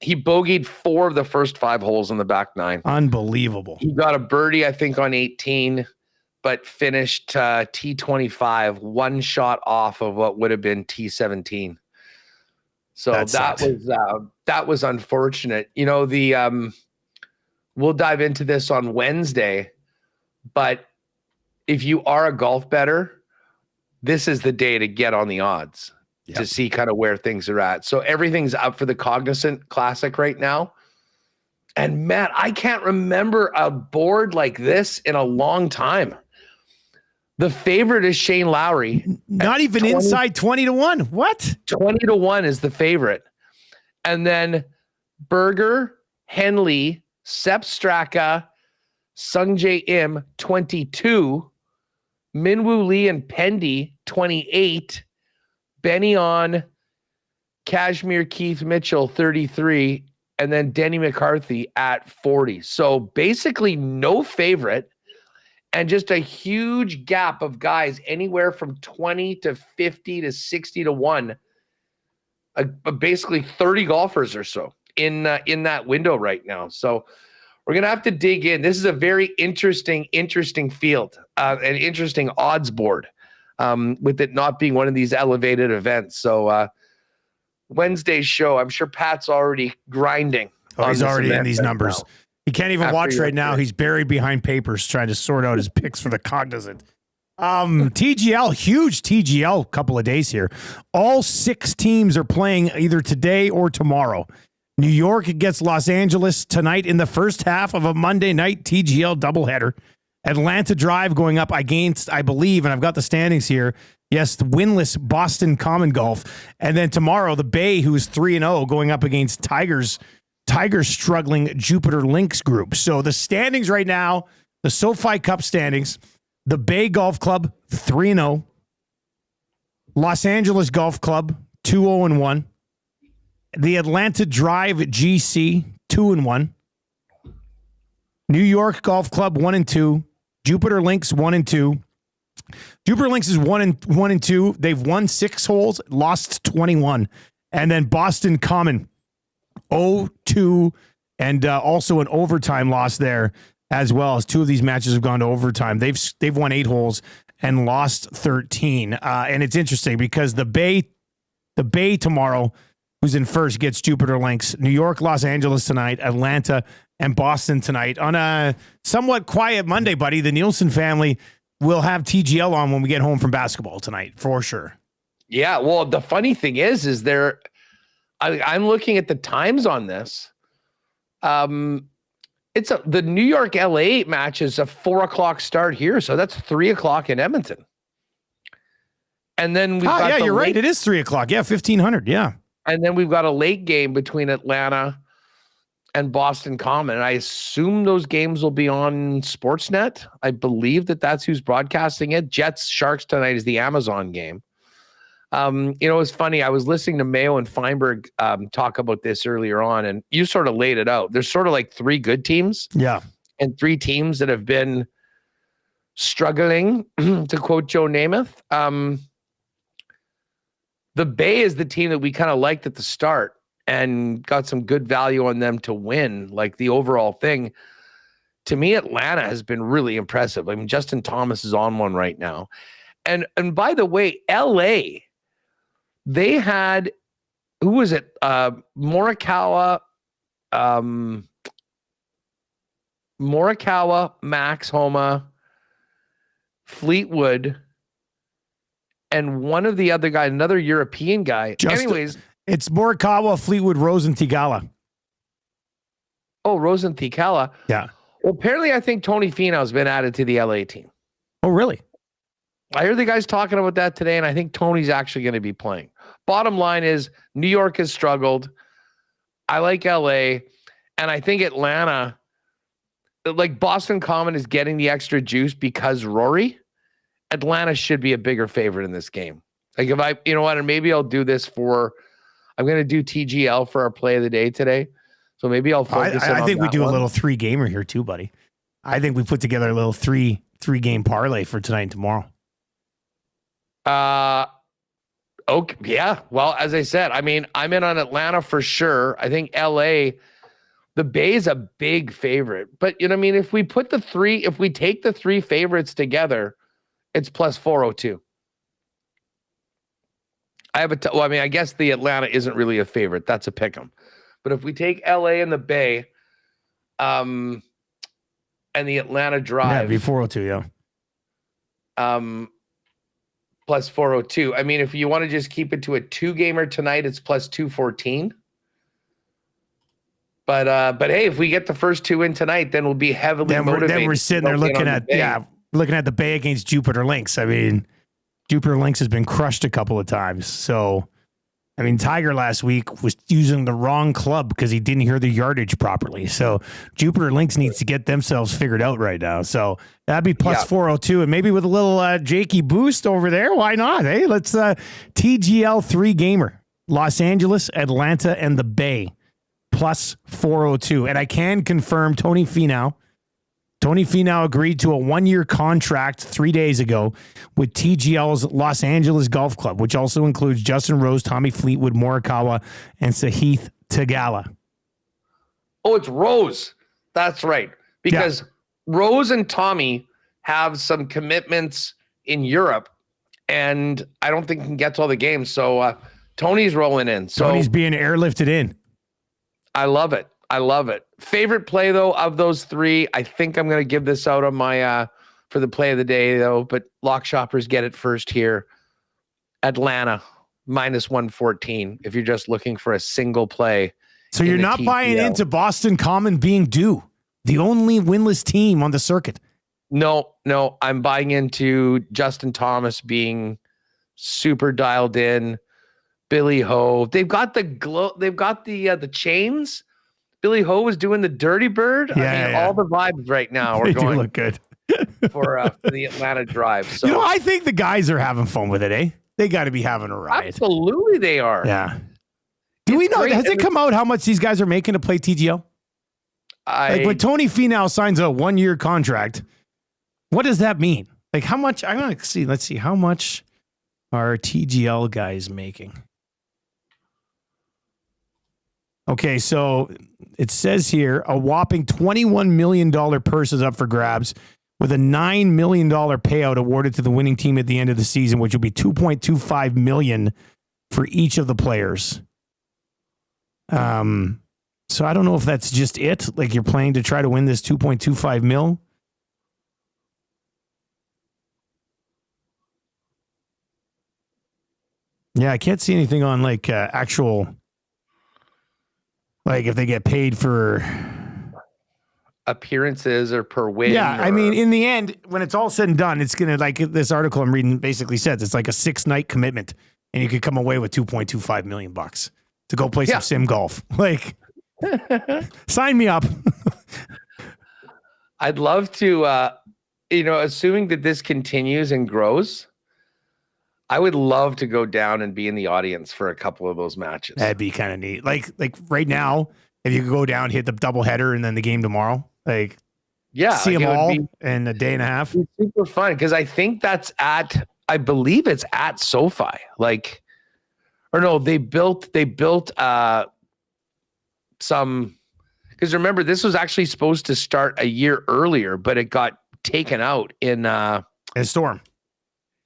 He bogeyed 4 of the first 5 holes in the back 9. Unbelievable. He got a birdie, I think, on 18, but finished T25, 1 shot off of what would have been T17. So that was unfortunate. We'll dive into this on Wednesday, but if you are a golf bettor, this is the day to get on the odds. Yep. To see kind of where things are at. So everything's up for the Cognizant Classic right now. And Matt, I can't remember a board like this in a long time. The favorite is Shane Lowry. Not even inside 20-1. What? 20-1 is the favorite. And then Berger, Henley, Sepp Straka, Sungjae Im, 22. Minwoo Lee and Pendy, 28. Benny on, Kashmir Keith Mitchell, 33, and then Denny McCarthy at 40. So basically no favorite and just a huge gap of guys anywhere from 20 to 50 to 60-1. Basically 30 golfers or so in that window right now. So we're going to have to dig in. This is a very interesting field, an interesting odds board. With it not being one of these elevated events. So Wednesday's show, I'm sure Pat's already grinding. Oh, he's already in these numbers. Now. He can't even watch right now. He's buried behind papers trying to sort out his picks for the Cognizant. TGL, huge TGL couple of days here. All 6 teams are playing either today or tomorrow. New York gets Los Angeles tonight in the first half of a Monday night TGL doubleheader. Atlanta Drive going up against, I believe, and I've got the standings here. Yes, the winless Boston Common Golf. And then tomorrow, the Bay, who is 3-0, going up against Tigers struggling Jupiter Lynx group. So the standings right now, the SoFi Cup standings, the Bay Golf Club, 3-0. Los Angeles Golf Club, 2-0-1. The Atlanta Drive GC, 2-1. New York Golf Club, 1-2. Jupiter Lynx 1-2. Jupiter Lynx is 1-2. They've won 6 holes, lost 21. And then Boston Common 0-2, and also an overtime loss there as well, as 2 of these matches have gone to overtime. They've won 8 holes and lost 13. And it's interesting because the Bay tomorrow, who's in first, gets Jupiter Lynx. New York, Los Angeles tonight. Atlanta and Boston tonight. On a somewhat quiet Monday, buddy, the Nielson family will have TGL on when we get home from basketball tonight, for sure. Yeah, well, the funny thing is I'm looking at the times on this. The New York LA match is a 4:00 start here, so that's 3:00 in Edmonton. And then we've got you're right. It is 3:00. Yeah, 1500. Yeah. And then we've got a late game between Atlanta and Boston Common. And I assume those games will be on Sportsnet. I believe that's who's broadcasting it. Jets Sharks tonight is the Amazon game. It's funny. I was listening to Mayo and Feinberg talk about this earlier on, and you sort of laid it out. There's sort of like 3 good teams. Yeah. And 3 teams that have been struggling, to quote Joe Namath. The Bay is the team that we kind of liked at the start and got some good value on them to win, like the overall thing. To me, Atlanta has been really impressive. I mean, Justin Thomas is on one right now. And by the way, LA, they had, who was it? Morikawa, Max Homa, Fleetwood, and one of the other guy, another European guy. Anyways, it's Morikawa, Fleetwood, Rose, and Tigala. Oh, Rose and Tigala. Yeah. Well, apparently, I think Tony Finau's been added to the LA team. Oh, really? I heard the guys talking about that today, and I think Tony's actually going to be playing. Bottom line is, New York has struggled. I like LA, and I think Atlanta, like Boston Common, is getting the extra juice because Rory. Atlanta should be a bigger favorite in this game. Like if I, you know what, and maybe I'll do this I'm going to do TGL for our play of the day today. So maybe I'll focus on I think we do one. A little 3-gamer here too, buddy. I think we put together a little three-game parlay for tonight and tomorrow. Okay. Yeah. Well, as I said, I mean, I'm in on Atlanta for sure. I think LA, the Bay is a big favorite, but you know what I mean? If we take the 3 favorites together, it's plus 402. I guess the Atlanta isn't really a favorite. That's a pick 'em. But if we take LA and the Bay, and the Atlanta drive, yeah, it'd be 402, yeah. Plus 402. I mean, if you want to just keep it to a 2-gamer tonight, it's plus 214. But hey, if we get the first 2 in tonight, then we'll be heavily motivated. Then we're sitting there looking at the Bay against Jupiter Lynx. I mean, Jupiter Lynx has been crushed a couple of times. So, I mean, Tiger last week was using the wrong club because he didn't hear the yardage properly. So Jupiter Lynx needs to get themselves figured out right now. So that'd be plus 402, and maybe with a little Jakey boost over there. Why not? Hey, let's TGL 3-gamer. Los Angeles, Atlanta, and the Bay. Plus 402. And I can confirm Tony Finau agreed to a 1-year contract 3 days ago with TGL's Los Angeles Golf Club, which also includes Justin Rose, Tommy Fleetwood, Morikawa, and Sahith Theegala. Oh, it's Rose. That's right. Because Rose and Tommy have some commitments in Europe, and I don't think he can get to all the games. So Tony's rolling in. So Tony's being airlifted in. I love it. Favorite play, though, of those 3, I think I'm going to give this out on my for the play of the day, though. But lock shoppers get it first here. Atlanta, minus 114, if you're just looking for a single play. So you're not buying into Boston Common being due, the only winless team on the circuit. No, I'm buying into Justin Thomas being super dialed in. Billy Ho, they've got the glow. They've got the chains. Billy Ho was doing the Dirty Bird. All the vibes right now are going. Do look good for the Atlanta drive. So I think the guys are having fun with it. Eh? They got to be having a ride. Absolutely, they are. Yeah. Do we know? Has it come out how much these guys are making to play TGL? When Tony Finau signs a 1-year contract, what does that mean? Like how much? I'm gonna see. Let's see how much are TGL guys making. Okay, so it says here a whopping $21 million purse is up for grabs with a $9 million payout awarded to the winning team at the end of the season, which will be $2.25 million for each of the players. So I don't know if that's just it. Like you're playing to try to win this 2.25 mil. Yeah, I can't see anything on like actual, like if they get paid for appearances or per win. Yeah, I mean, in the end, when it's all said and done, it's going to, like this article I'm reading basically says, it's like a 6-night commitment and you could come away with $2.25 million to go play some sim golf. Like, sign me up. I'd love to, assuming that this continues and grows, I would love to go down and be in the audience for a couple of those matches. That'd be kind of neat. Like right now, if you could go down, hit the doubleheader and then the game tomorrow, like, see them all in a day and a half. It's super fun because I think that's I believe it's at SoFi. Like, or no, they built some, because remember, this was actually supposed to start a year earlier, but it got taken out in a storm.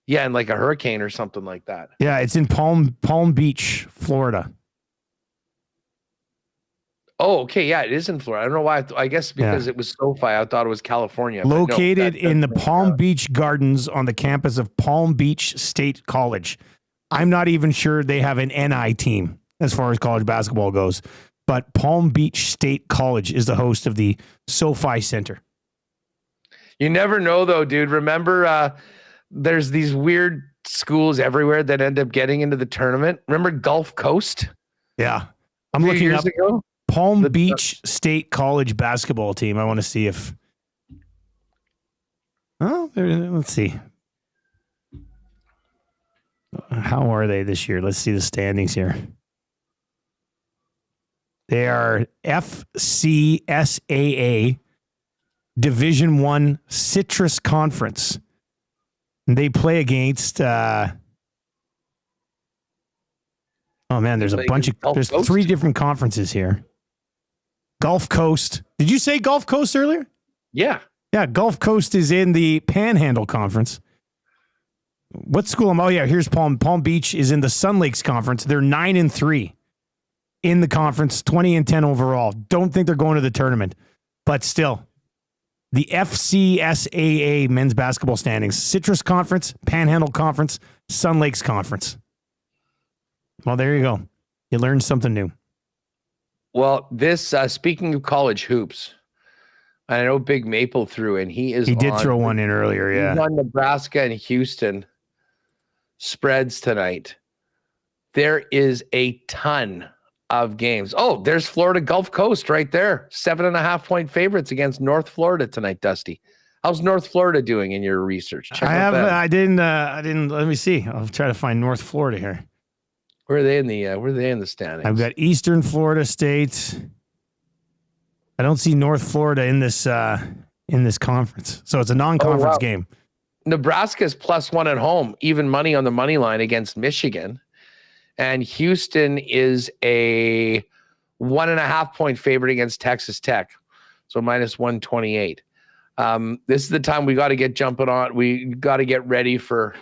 Yeah, in like a hurricane or something like that. Yeah, it's in Palm Beach, Florida. Oh, okay. Yeah, it is in Florida. I don't know why. I guess because it was SoFi, I thought it was California. Located in the Palm Beach Gardens on the campus of Palm Beach State College. I'm not even sure they have an NI team as far as college basketball goes, but Palm Beach State College is the host of the SoFi Center. You never know, though, dude. Remember, there's these weird schools everywhere that end up getting into the tournament. Remember Gulf Coast? Yeah. I'm looking up Palm Beach State College basketball team. I want to see if... Oh, let's see. How are they this year? Let's see the standings here. They are FCSAA Division I Citrus Conference. They play against... oh, man, there's a bunch of... There's 3 different conferences here. Gulf Coast. Did you say Gulf Coast earlier? Yeah. Yeah, Gulf Coast is in the Panhandle Conference. What school am I? Oh, yeah, here's Palm Beach is in the Sun Lakes Conference. They're 9-3 in the conference, 20-10 overall. Don't think they're going to the tournament, but still. The FCSAA men's basketball standings. Citrus Conference, Panhandle Conference, Sun Lakes Conference. Well, there you go. You learned something new. Well, this, speaking of college hoops, I know Big Maple threw in. He did throw one in earlier, yeah. He's on Nebraska and Houston spreads tonight. There is a ton of games. Oh, there's Florida Gulf Coast right there. 7.5-point favorites against North Florida tonight, Dusty. How's North Florida doing in your research? I didn't, let me see. I'll try to find North Florida here. Where are they in the standings? I've got Eastern Florida State. I don't see North Florida in this conference. So it's a non-conference game. Nebraska's +1 at home, even money on the money line against Michigan. And Houston is a 1.5-point favorite against Texas Tech. So -128. This is the time we got to get jumping on. We got to get ready for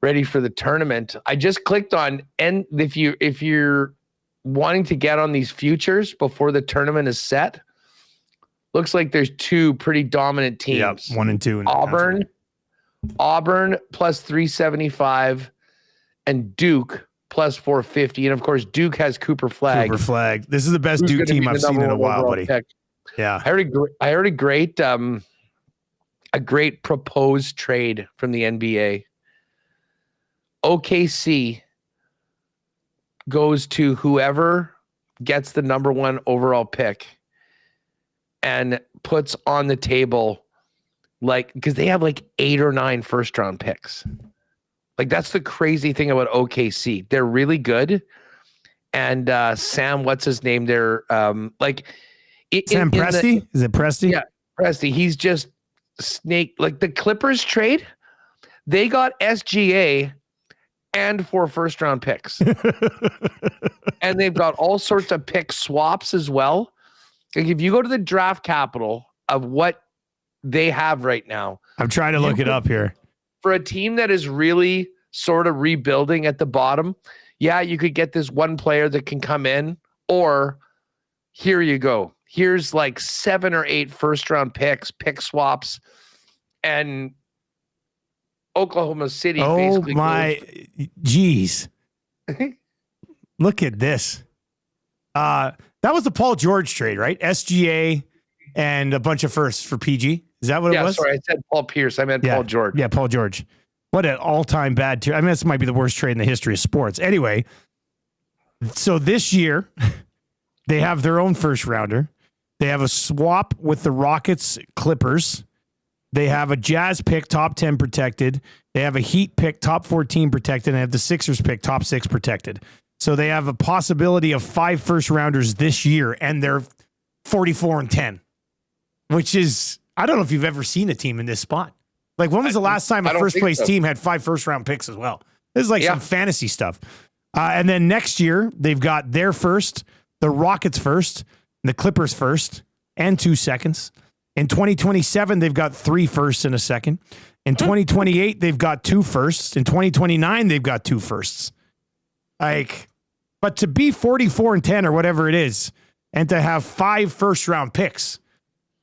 the tournament. I just clicked on, and if you're wanting to get on these futures before the tournament is set, looks like there's 2 pretty dominant teams. Yep, 1 and 2 in Auburn +375 and Duke +450. And of course, Duke has Cooper Flag. This is the best Duke team I've seen in a while, buddy. Pick. Yeah. I heard a great proposed trade from the NBA. OKC goes to whoever gets the number 1 overall pick and puts on the table, like, because they have like 8 or 9 first-round picks. Like, that's the crazy thing about OKC. They're really good. And Sam, what's his name? They're Sam Presti? Is it Presti? Yeah, Presti. He's just snake. Like the Clippers trade, they got SGA and 4 first-round picks. And they've got all sorts of pick swaps as well. Like, if you go to the draft capital of what they have right now. I'm trying to look it up here. For a team that is really sort of rebuilding at the bottom, yeah, you could get this one player that can come in, or here you go. Here's like 7 or 8 first-round picks, pick swaps, and Oklahoma City basically. Oh, my. Geez. Look at this. That was the Paul George trade, right? SGA and a bunch of firsts for PG. Is that what it was? Sorry, I said Paul Pierce. I meant Paul George. Yeah, Paul George. What an all-time bad trade. I mean, this might be the worst trade in the history of sports. Anyway, so this year, they have their own first rounder. They have a swap with the Rockets Clippers. They have a Jazz pick, top 10 protected. They have a Heat pick, top 14 protected. And they have the Sixers pick, top 6 protected. So they have a possibility of 5 first rounders this year, and they're 44-10, which is, I don't know if you've ever seen a team in this spot. Like, when was the last time a first place team had 5 first round picks as well? This is like some fantasy stuff. And then next year, they've got their first, the Rockets first, the Clippers first, and 2 seconds. In 2027, they've got 3 firsts and a second. In 2028, they've got 2 firsts. In 2029, they've got 2 firsts. Like, but to be 44-10 or whatever it is, and to have 5 first round picks,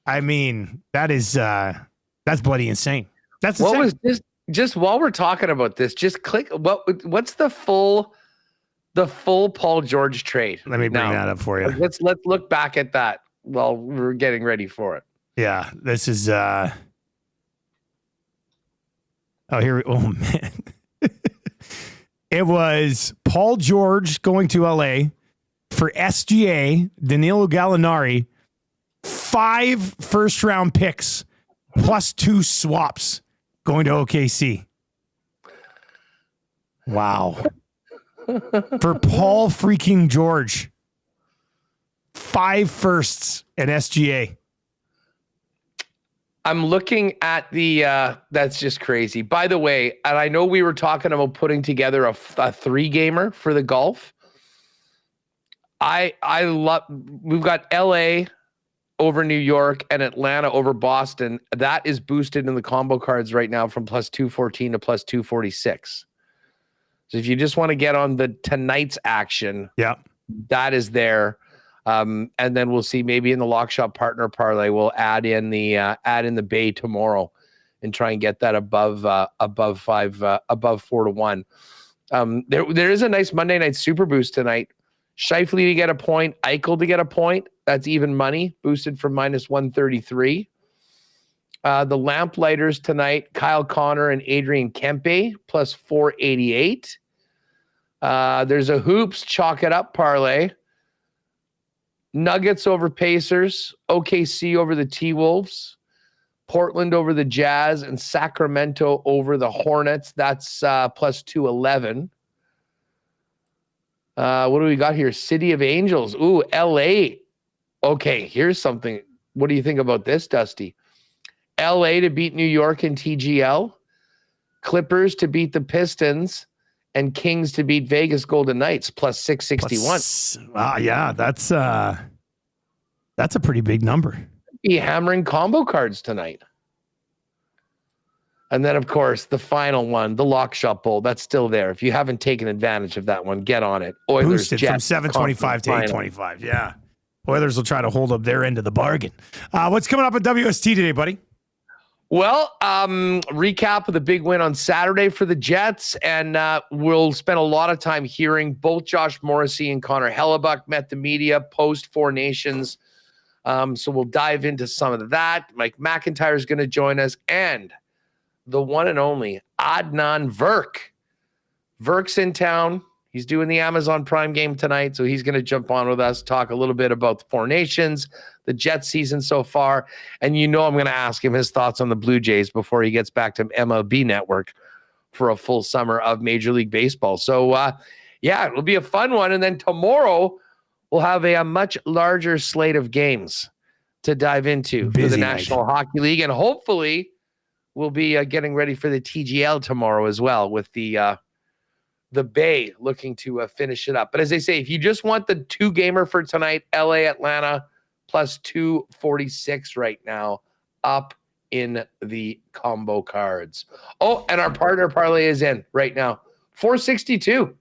I mean, that's bloody insane. That's insane. What was this? Just while we're talking about this, just click. What's the full Paul George trade? Let me bring that up for you. Let's look back at that while we're getting ready for it. Yeah, this is. Oh, man. It was Paul George going to LA for SGA, Danilo Gallinari, 5 first round picks plus 2 swaps going to OKC. Wow. For Paul freaking George, 5 firsts at SGA. I'm looking at the, that's just crazy. By the way, and I know we were talking about putting together a 3-gamer for the golf. We've got LA over New York and Atlanta over Boston. That is boosted in the combo cards right now from plus 214 to plus 246. So if you just want to get on the tonight's action, that is there. And then we'll see maybe in the Lock Shop Partner Parlay, we'll add in the Bay tomorrow and try and get that above 4-1. There is a nice Monday night super boost tonight. Scheifele to get a point, Eichel to get a point. That's even money, boosted from minus 133. The Lamplighters tonight, Kyle Connor and Adrian Kempe, plus 488. There's a Hoops Chalk It Up parlay. Nuggets over Pacers, OKC over the T-Wolves, Portland over the Jazz, and Sacramento over the Hornets. That's plus 211. What do we got here? City of Angels. Ooh, LA. Okay, here's something. What do you think about this, Dusty? LA to beat New York in TGL, Clippers to beat the Pistons, and Kings to beat Vegas Golden Knights, plus 661. Wow, yeah, that's a pretty big number. Be hammering combo cards tonight. And then, of course, the final one, the Lock Shop Bowl, that's still there. If you haven't taken advantage of that one, get on it. Oilers, boosted Jets, from 725 to 825. Yeah. Oilers will try to hold up their end of the bargain. What's coming up at WST today, buddy? Well, recap of the big win on Saturday for the Jets, and we'll spend a lot of time hearing both Josh Morrissey and Connor Hellebuck met the media post 4 Nations. So we'll dive into some of that. Mike McIntyre is going to join us, and the one and only Adnan Virk. Virk's in town. He's doing the Amazon Prime game tonight, so he's going to jump on with us, talk a little bit about the 4 Nations, the Jets season so far, and I'm going to ask him his thoughts on the Blue Jays before he gets back to MLB Network for a full summer of Major League Baseball. So, it'll be a fun one, and then tomorrow we'll have a much larger slate of games to dive into for the National Hockey League, and hopefully we'll be getting ready for the TGL tomorrow as well with the Bay looking to finish it up. But as I say, if you just want the 2-gamer for tonight, LA, Atlanta, plus 246 right now, up in the combo cards. Oh, and our partner parlay is in right now. 462.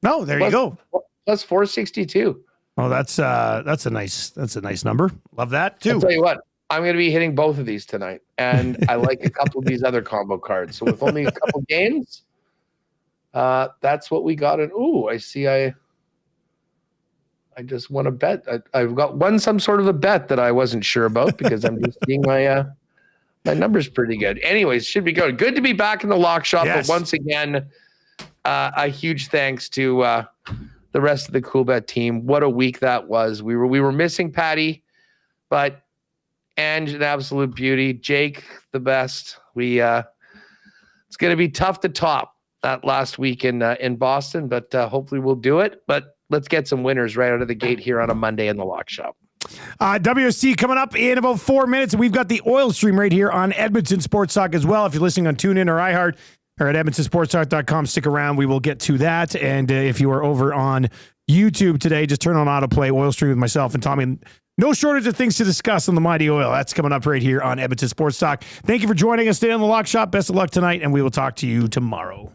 No, there you go. Plus 462. Oh, that's a nice number. Love that too. I'll tell you what, I'm going to be hitting both of these tonight, and I like a couple of these other combo cards. So with only a couple games, that's what we got. And I see. I just won a bet. I've won some sort of a bet that I wasn't sure about because I'm just seeing my number's pretty good. Anyways, should be good. Good to be back in the lock shop. Yes. But once again, a huge thanks to the rest of the Coolbet team. What a week that was. We were missing Patty, but Ange, an absolute beauty. Jake, the best. It's going to be tough to top that last week in Boston, but hopefully we'll do it. But let's get some winners right out of the gate here on a Monday in the lock shop. WST coming up in about 4 minutes. We've got the oil stream right here on Edmonton Sports Talk as well. If you're listening on TuneIn or iHeart or at EdmontonSportsTalk.com, stick around. We will get to that. And if you are over on YouTube today, just turn on autoplay, oil stream with myself and Tommy. No shortage of things to discuss on the Mighty Oil. That's coming up right here on Edmonton Sports Talk. Thank you for joining us today on the Lock Shop. Best of luck tonight, and we will talk to you tomorrow.